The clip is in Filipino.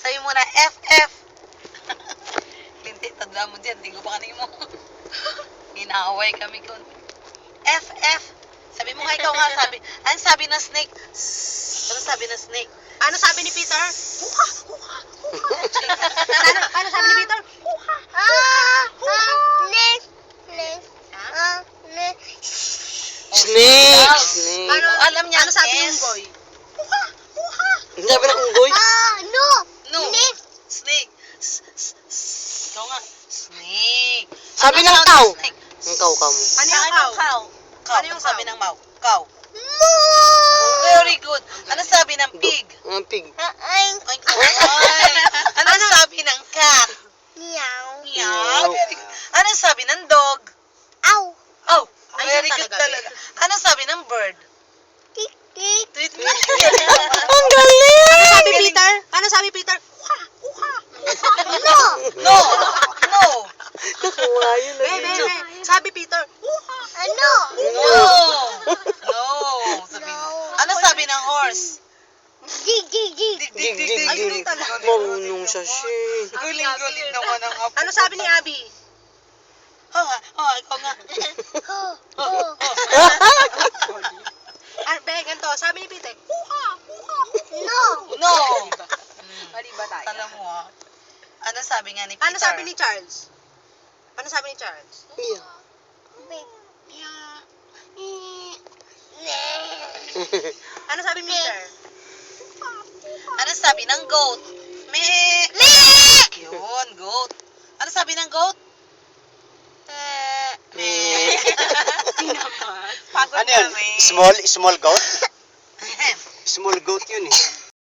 Sabi mo na, FF. Linti, tanda mo dyan. Tingko pa kanino mo. Inaaway kami kun. FF. Sabi mo nga ikaw nga sabi. Ano sabi ng snake? Ano sabi ng snake? Ano sabi ni Peter? Huha! Huha! Ano sabi ni Peter? Huha! Snake! Snake. Snake. Ano, Alam niya ano sabi ang ng S. unggoy? Huha! Huha! Ang sabi ng unggoy? No. Snake. Ikaw nga. Snake. Sabi Ano ng sound cow. snake? Ang cow mo. Ano yung Sa akin cow? cow? Cow. Ano yung Ano sabi cow? ng cow? Cow. Very good. Ano sabi ng pig? Ang pig. Ay, ano sabi ng cat? Meow. Very good. Ano sabi ng dog? Oh, Ay, very yun good talaga, talaga. Ano sabi ng bird? Tweet. Ang galing! Ano sabi Peter? Ano sabi Peter? Huha! Huha! No. No. Nakuha yun. Be. Sabi Peter, huha! No. No. Sabi na. Ano sabi ng horse? Dig. Ayun talaga. Marunong siya siya. Guling-guling naman ang apo. Ano sabi ni Abby? Ikaw nga. Ano, be, ganito. Sabi ni Peter, huha! Huha! No. Mali ba tayo? Alam mo ah. Ano sabi nga ni Peter? Ano sabi ni Charles? Ano sabi ni Charles? Yeah. Ano sabi ni Peter? Ano sabi ng goat? Yun, goat. Ano sabi ng goat? Pagod Ano yun? kami. Small goat? Small goat yun eh.